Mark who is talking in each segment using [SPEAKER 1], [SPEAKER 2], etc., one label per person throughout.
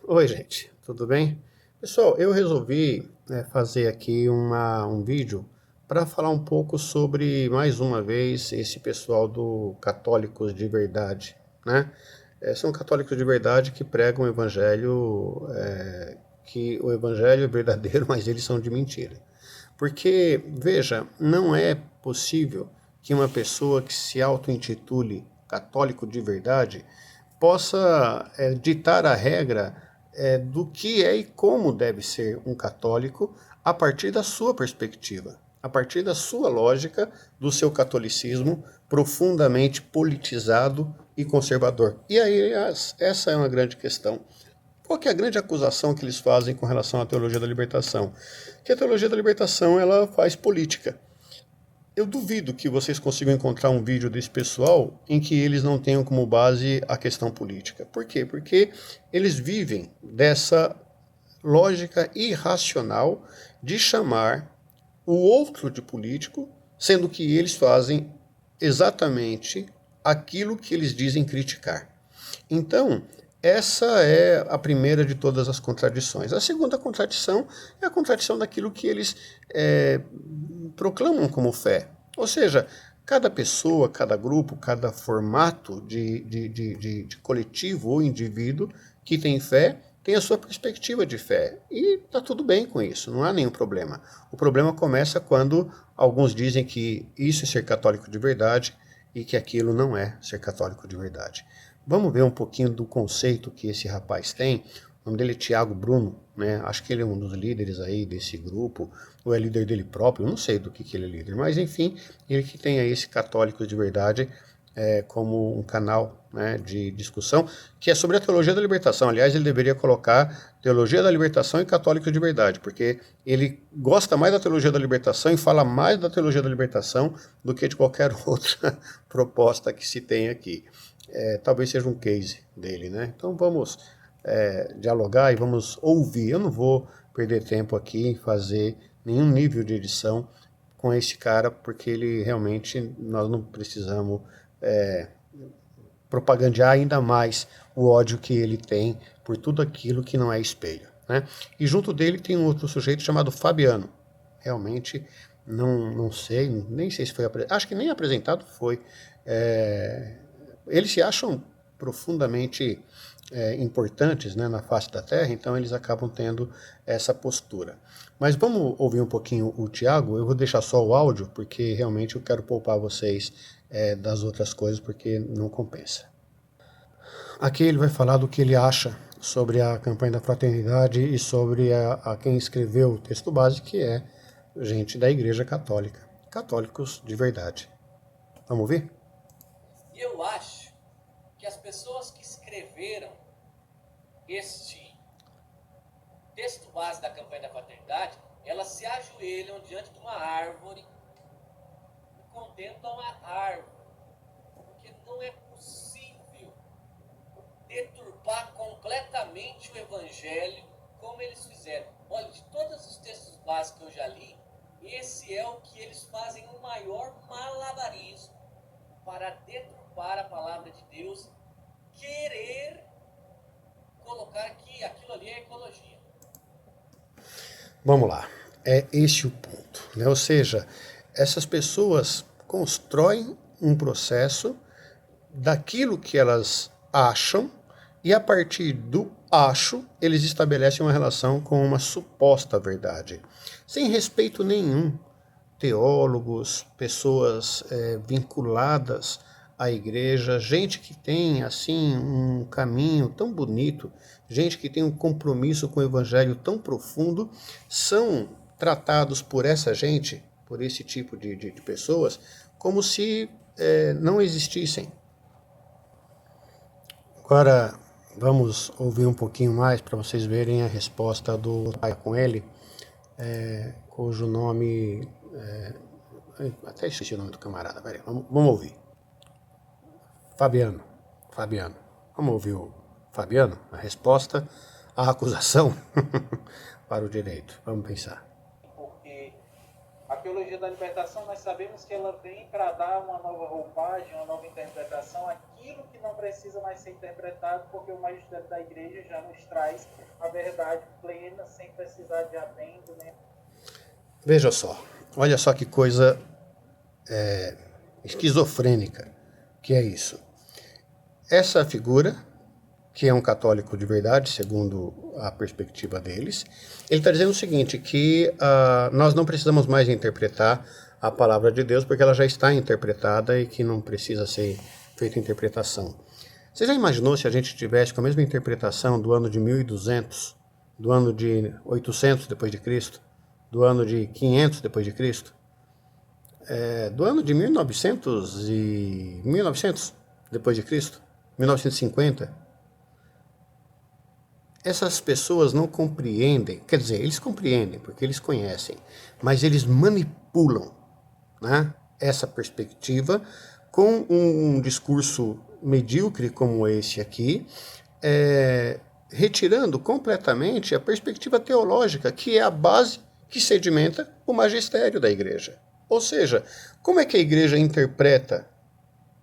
[SPEAKER 1] Oi, gente, tudo bem? Pessoal, eu resolvi fazer aqui um vídeo para falar um pouco sobre, mais uma vez, esse pessoal do Católicos de Verdade, né? São católicos de verdade que pregam o evangelho, que o evangelho é verdadeiro, mas eles são de mentira. Porque, veja, não é possível que uma pessoa que se auto-intitule católico de verdade possa ditar a regra do que é e como deve ser um católico a partir da sua perspectiva, a partir da sua lógica, do seu catolicismo profundamente politizado e conservador. E aí essa é uma grande questão. Qual que é a grande acusação que eles fazem com relação à teologia da libertação? Que a teologia da libertação ela faz política. Eu duvido que vocês consigam encontrar um vídeo desse pessoal em que eles não tenham como base a questão política. Por quê? Porque eles vivem dessa lógica irracional de chamar o outro de político, sendo que eles fazem exatamente aquilo que eles dizem criticar. Então, essa é a primeira de todas as contradições. A segunda contradição é a contradição daquilo que eles proclamam como fé. Ou seja, cada pessoa, cada grupo, cada formato de coletivo ou indivíduo que tem fé tem a sua perspectiva de fé. E está tudo bem com isso, não há nenhum problema. O problema começa quando alguns dizem que isso é ser católico de verdade e que aquilo não é ser católico de verdade. Vamos ver um pouquinho do conceito que esse rapaz tem. O nome dele é Tiago Bruno, né? Acho que ele é um dos líderes aí desse grupo, ou é líder dele próprio, não sei do que ele é líder, mas enfim, ele que tem aí esse católico de verdade como um canal, né, de discussão, que é sobre a teologia da libertação. Aliás, ele deveria colocar teologia da libertação e católico de verdade, porque ele gosta mais da teologia da libertação e fala mais da teologia da libertação do que de qualquer outra proposta que se tem aqui. Talvez seja um case dele, né? Então vamos dialogar e vamos ouvir. Eu não vou perder tempo aqui em fazer nenhum nível de edição com esse cara, porque ele realmente, nós não precisamos propagandear ainda mais o ódio que ele tem por tudo aquilo que não é espelho, né? E junto dele tem um outro sujeito chamado Fabiano. Realmente não sei, nem sei se foi apresentado, acho que nem apresentado foi. Eles se acham profundamente importantes, né, na face da Terra, então eles acabam tendo essa postura. Mas vamos ouvir um pouquinho o Tiago. Eu vou deixar só o áudio, porque realmente eu quero poupar vocês das outras coisas, porque não compensa. Aqui ele vai falar do que ele acha sobre a campanha da fraternidade e sobre a quem escreveu o texto base, que é gente da Igreja Católica, católicos de verdade. Vamos ouvir?
[SPEAKER 2] E eu acho que as pessoas que escreveram este texto base da campanha da fraternidade, elas se ajoelham diante de uma árvore e contemplam a árvore, porque não é possível deturpar completamente o evangelho como eles fizeram. Olha, de todos os textos básicos que eu já li, esse é o que eles fazem o maior malabarismo para deturpar a palavra de Deus, querer colocar que aquilo ali é ecologia.
[SPEAKER 1] Vamos lá. É esse o ponto, né? Ou seja, essas pessoas constroem um processo daquilo que elas acham e a partir do acho eles estabelecem uma relação com uma suposta verdade, sem respeito nenhum. Teólogos, pessoas vinculadas à igreja, gente que tem assim um caminho tão bonito, gente que tem um compromisso com o evangelho tão profundo, são tratados por essa gente, por esse tipo de pessoas, como se não existissem. Agora vamos ouvir um pouquinho mais para vocês verem a resposta do pai com ele, cujo nome até esqueci o nome do camarada, peraí, vamos ouvir. Fabiano. Fabiano. Vamos ouvir o Fabiano, a resposta à acusação para o direito. Vamos pensar.
[SPEAKER 3] Porque a teologia da libertação, nós sabemos que ela vem para dar uma nova roupagem, uma nova interpretação, aquilo que não precisa mais ser interpretado, porque o magistério da igreja já nos traz a verdade plena, sem precisar de adendo, né?
[SPEAKER 1] Veja só, olha só que coisa esquizofrênica que é isso. Essa figura, que é um católico de verdade, segundo a perspectiva deles, ele está dizendo o seguinte, que nós não precisamos mais interpretar a palavra de Deus, porque ela já está interpretada e que não precisa ser feita interpretação. Você já imaginou se a gente tivesse com a mesma interpretação do ano de 1200, do ano de 800 depois de Cristo, do ano de 500 depois de Cristo, do ano de 1900 depois de Cristo, 1950? Essas pessoas não compreendem, quer dizer, eles compreendem porque eles conhecem, mas eles manipulam, né, essa perspectiva com um discurso medíocre como esse aqui, retirando completamente a perspectiva teológica, que é a base que sedimenta o magistério da igreja. Ou seja, como é que a igreja interpreta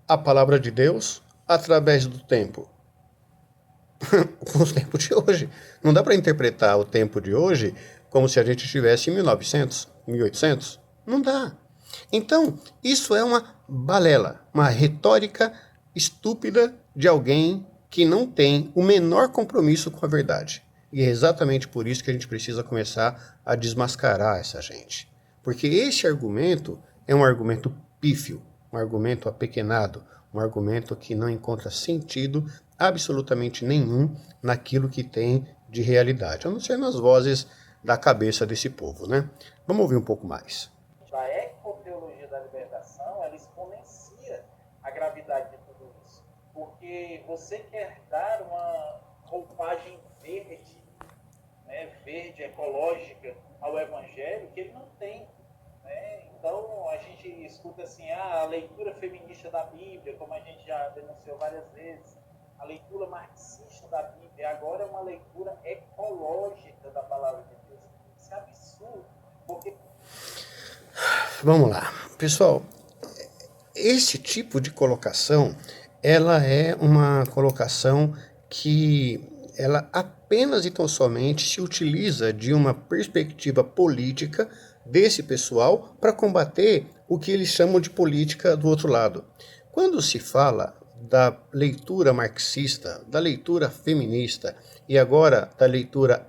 [SPEAKER 1] a palavra de Deus através do tempo? Com os tempos de hoje. Não dá para interpretar o tempo de hoje como se a gente estivesse em 1900, 1800. Não dá. Então, isso é uma balela, uma retórica estúpida de alguém que não tem o menor compromisso com a verdade. E é exatamente por isso que a gente precisa começar a desmascarar essa gente. Porque esse argumento é um argumento pífio, um argumento apequenado, um argumento que não encontra sentido absolutamente nenhum naquilo que tem de realidade, a não ser nas vozes da cabeça desse povo, né? Vamos ouvir um pouco mais.
[SPEAKER 3] A ecoteologia da libertação, ela exponencia a gravidade de tudo isso. Porque você quer dar uma roupagem verde, né, verde, ecológica, ao evangelho, que ele não tem. Né? Então, a gente escuta assim, a leitura feminista da Bíblia, como a gente já denunciou várias vezes, a leitura marxista da Bíblia, agora é uma leitura ecológica da palavra de Deus. Isso é absurdo, porque...
[SPEAKER 1] Vamos lá. Pessoal, esse tipo de colocação, ela é uma colocação que ela apenas e tão somente se utiliza de uma perspectiva política desse pessoal para combater o que eles chamam de política do outro lado. Quando se fala da leitura marxista, da leitura feminista e agora da leitura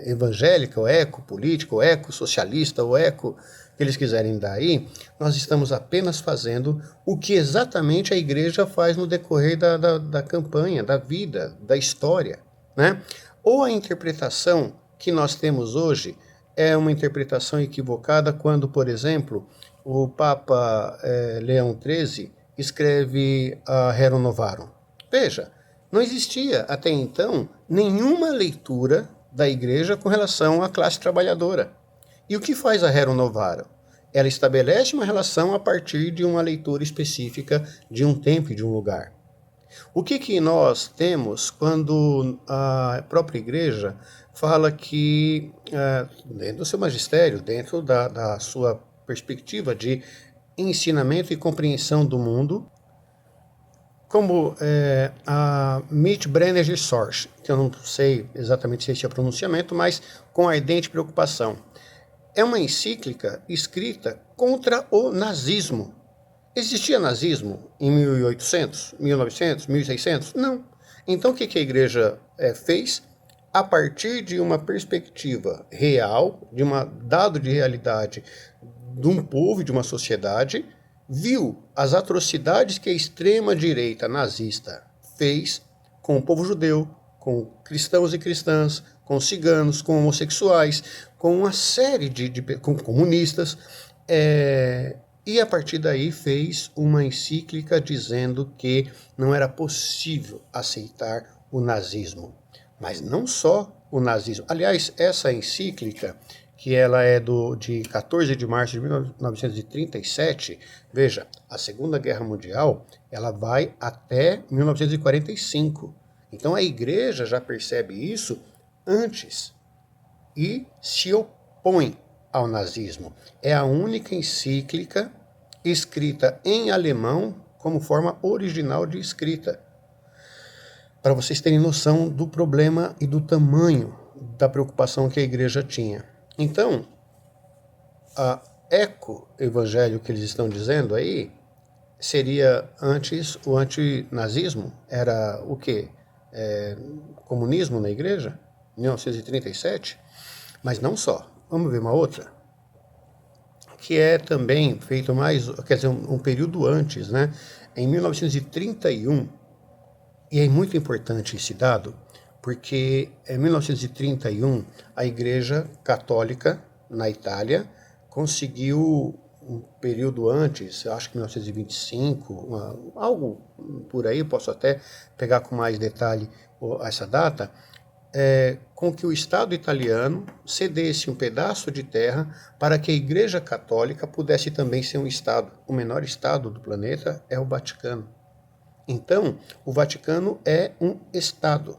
[SPEAKER 1] evangélica, ou ecopolítica, ou ecossocialista, ou eco que eles quiserem dar aí, nós estamos apenas fazendo o que exatamente a igreja faz no decorrer da campanha, da vida, da história, né? Ou a interpretação que nós temos hoje é uma interpretação equivocada quando, por exemplo, o Papa Leão XIII escreve a Rerum Novarum. Veja, não existia até então nenhuma leitura da igreja com relação à classe trabalhadora. E o que faz a Rerum Novarum? Ela estabelece uma relação a partir de uma leitura específica de um tempo e de um lugar. O que nós temos quando a própria igreja fala que, dentro do seu magistério, dentro da sua perspectiva de ensinamento e compreensão do mundo, como a Mitbrenner Sorge, que eu não sei exatamente se esse é o pronunciamento, mas com ardente preocupação. É uma encíclica escrita contra o nazismo. Existia nazismo em 1800, 1900, 1600? Não. Então o que a igreja fez? A partir de uma perspectiva real, de um dado de realidade de um povo e de uma sociedade, viu as atrocidades que a extrema-direita nazista fez com o povo judeu, com cristãos e cristãs, com ciganos, com homossexuais, com uma série com comunistas, e a partir daí fez uma encíclica dizendo que não era possível aceitar o nazismo. Mas não só o nazismo. Aliás, essa encíclica, que ela é de 14 de março de 1937, veja, a Segunda Guerra Mundial, ela vai até 1945. Então a igreja já percebe isso antes e se opõe ao nazismo. É a única encíclica escrita em alemão como forma original de escrita. Para vocês terem noção do problema e do tamanho da preocupação que a igreja tinha. Então, a eco-evangelho que eles estão dizendo aí seria antes o antinazismo, era o quê? Comunismo na igreja, 1937, mas não só. Vamos ver uma outra, que é também feito mais, quer dizer, um período antes, né? Em 1931, e é muito importante esse dado, porque em 1931 a Igreja Católica na Itália conseguiu um período antes, acho que 1925, algo por aí, posso até pegar com mais detalhe essa data, com que o Estado italiano cedesse um pedaço de terra para que a Igreja Católica pudesse também ser um Estado. O menor Estado do planeta é o Vaticano. Então, o Vaticano é um Estado.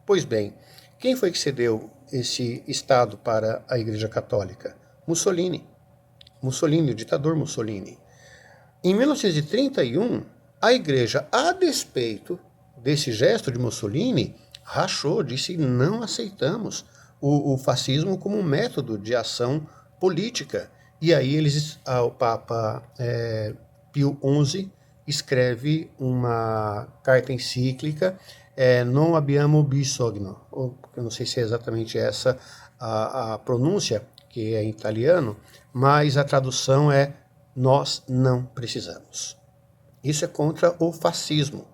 [SPEAKER 1] Pois bem, quem foi que cedeu esse Estado para a Igreja Católica? Mussolini. Mussolini, o ditador Mussolini. Em 1931, a Igreja, a despeito desse gesto de Mussolini, rachou, disse: não aceitamos o fascismo como um método de ação política. E aí o Papa Pio XI escreve uma carta encíclica, Non abbiamo bisogno, eu não sei se é exatamente essa a pronúncia, que é em italiano, mas a tradução é nós não precisamos. Isso é contra o fascismo.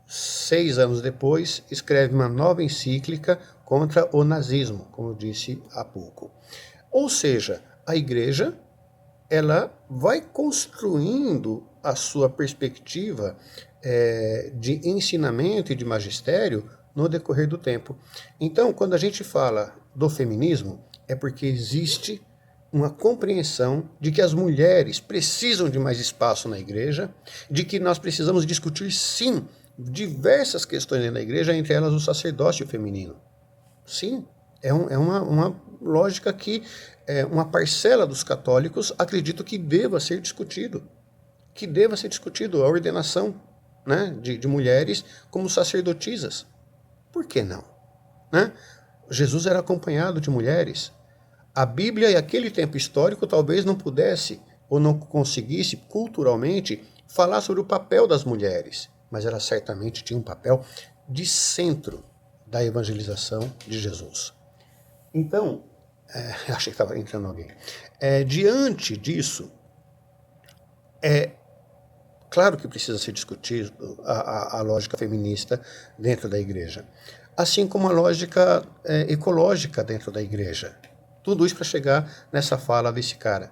[SPEAKER 1] 6 anos depois, escreve uma nova encíclica contra o nazismo, como eu disse há pouco. Ou seja, a igreja ela vai construindo a sua perspectiva de ensinamento e de magistério no decorrer do tempo. Então, quando a gente fala do feminismo, é porque existe uma compreensão de que as mulheres precisam de mais espaço na igreja, de que nós precisamos discutir, sim, diversas questões dentro da igreja, entre elas o sacerdócio feminino. Sim, é uma lógica que uma parcela dos católicos acredita que deva ser discutido. A ordenação, né, de mulheres como sacerdotisas. Por que não? Né? Jesus era acompanhado de mulheres. A Bíblia, em aquele tempo histórico, talvez não pudesse ou não conseguisse culturalmente falar sobre o papel das mulheres, mas ela certamente tinha um papel de centro da evangelização de Jesus. Então, achei que estava entrando alguém. Diante disso, claro que precisa ser discutido a lógica feminista dentro da igreja, assim como a lógica ecológica dentro da igreja. Tudo isso para chegar nessa fala desse cara.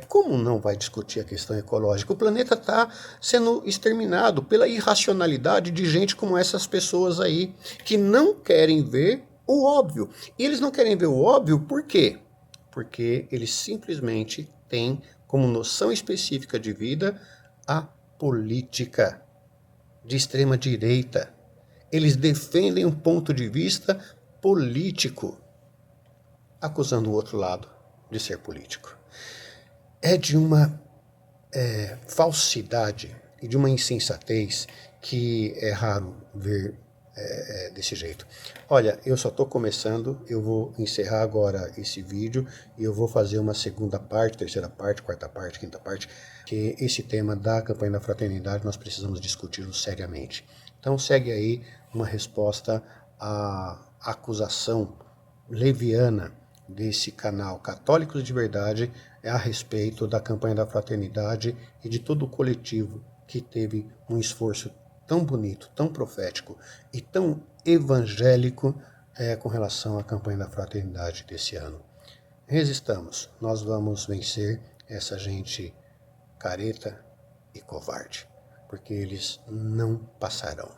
[SPEAKER 1] Como não vai discutir a questão ecológica? O planeta está sendo exterminado pela irracionalidade de gente como essas pessoas aí, que não querem ver o óbvio. E eles não querem ver o óbvio por quê? Porque eles simplesmente têm como noção específica de vida a política de extrema direita. Eles defendem um ponto de vista político, acusando o outro lado de ser político. É de uma falsidade e de uma insensatez que é raro ver desse jeito. Olha, eu só estou começando, eu vou encerrar agora esse vídeo e eu vou fazer uma segunda parte, terceira parte, quarta parte, quinta parte, que esse tema da campanha da fraternidade nós precisamos discuti-lo seriamente. Então segue aí uma resposta à acusação leviana desse canal Católicos de Verdade a respeito da campanha da fraternidade e de todo o coletivo que teve um esforço tão bonito, tão profético e tão evangélico com relação à campanha da fraternidade desse ano. Resistamos, nós vamos vencer essa gente careta e covarde, porque eles não passarão.